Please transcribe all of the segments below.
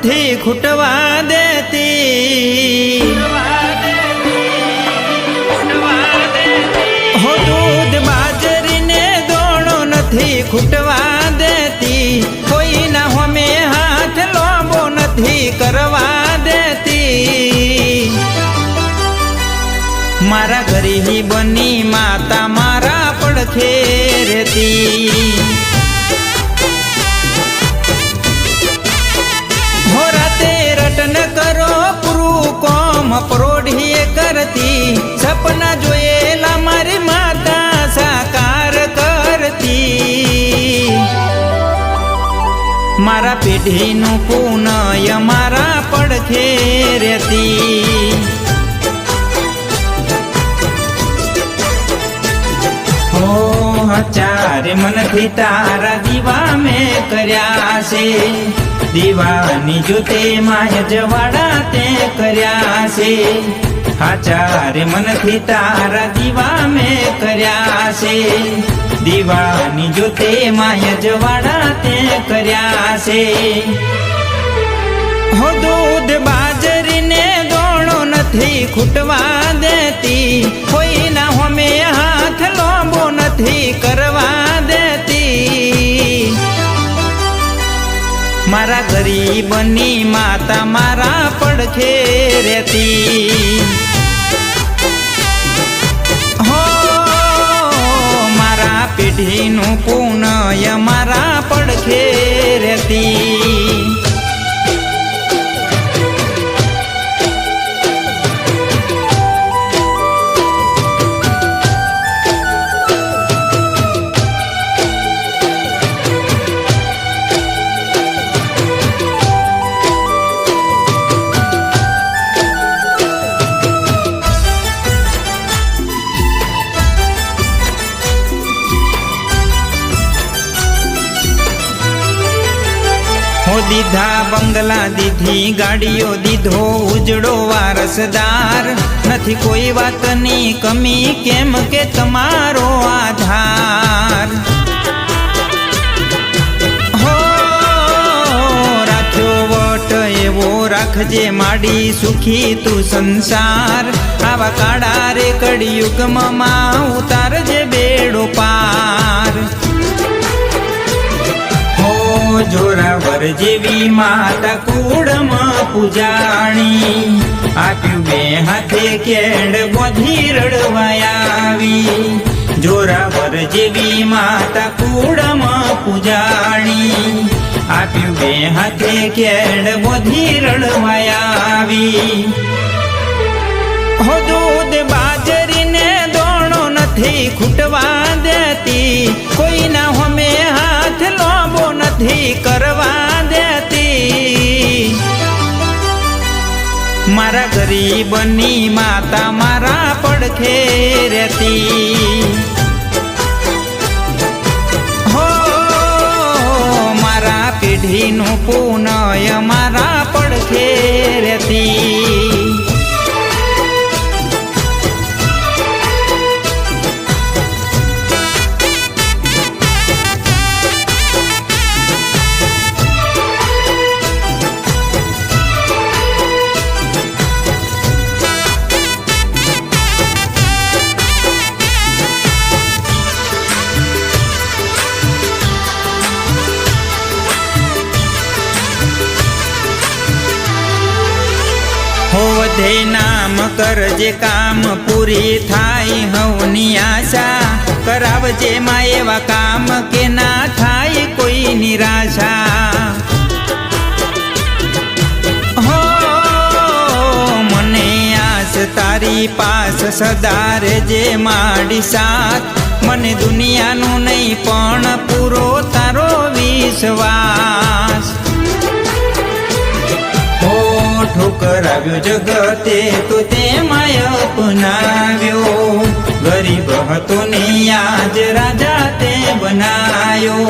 નથી ખૂટવા દેતી, હો દૂધ બાજરીને દોણો નથી ખૂટવા દેતી, કોઈના હોમે હાથ લોબો નથી કરવા દેતી। મારા ગરીબની માતા મારા પડખે રહેતી, હો રાતે રટન કરો પૂરું કોમ પ્રોઢીએ કરતી, સપના જોયેલા મારી માતા સાકાર કરતી। મારા પેઢીનું પુનય મારા પડખે રહેતી, હો ચારે મનથી તારા દીવા મેં કર્યા છે, દીવાની જ્યોતે માય જવાડા તે કર્યા છે। હા ચારે મનથી તારા દીવા મેં કર્યા છે, દીવાની જ્યોતે માય જવાડા તે કર્યા છે। હો દૂધ બાજરીને દોણો નથી ખૂટવા દેતી, કોઈના હોમે હાથ લોબો નથી કરવા દેતી। મારા ગરીબની માતા મારા પડખે રહેતી, હો મારા પેઢીનું પુનય મારા પડખે રહેતી। હો દીધા બંગલા દીધી ગાડીઓ દીધો ઉજળો વારસદાર, નથી કોઈ વાતની કમી કેમ કે તમારો આધાર। હો રાખ્યો વટ એવો રાખજે માડી સુખી તું સંસાર, આવા કાળા રે કળિયુગમાં ઉતારજે બેડો પાર। જોરાવર જેવી માતા કુળમાં પૂજાણી, આપ્યું બે હાથે કેળ બોધી રડવાયા આવી। જોરાવર જેવી માતા કુળમાં પૂજાણી, આપ્યું બે હાથે કેળ બોધી રડવાયા આવી। હો દૂધ બાજરીને દોણો નથી ખૂટવા દેતી, કોઈના હોમે હાથ લોબો નથી કરવા દેતી। મારા ગરીબની માતા મારા પડખે રહેતી, હો મારા પેઢીનું પુનય મારા પડખે રહેતી। હો વધે નામ કરજે કામ પૂરી થાય હવની આશા, કરાવજે માં એવા કામ કે ના થાય કોઈ નિરાશા। હો મને આસ તારી પાસ સદા રેજે માડી સાથ, મને દુનિયાનું નહીં પણ પૂરો તારો વિશ્વાસ। ઠોકરાવ્યો જગતે તો તેમાં અપનાવ્યો, ગરીબ હતો ને આજ રાજા તે બનાયો।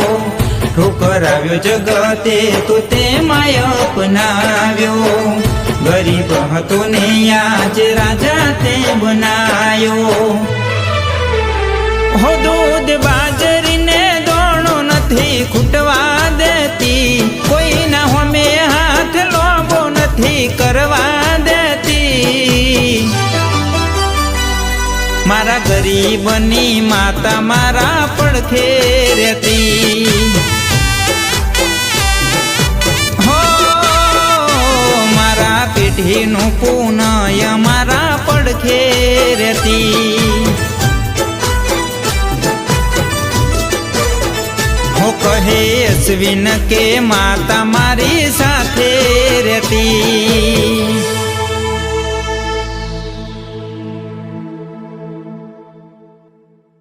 ઠોકરાવ્યો જગતે તો તેમાં અપનાવ્યો, ગરીબ હતો ને આજ રાજા તે બનાયો। હો દૂધ બાજરીને દોણો નથી ખૂટવા દેતી, કોઈના હોમે હાથ લો ગરીબની માતા મારા પડખે રહેતી હો મારા પેઢીનું પુનય મારા પડખે રહેતી હો કહે અશ્વિન કે માતા મારી સાથે રહેતી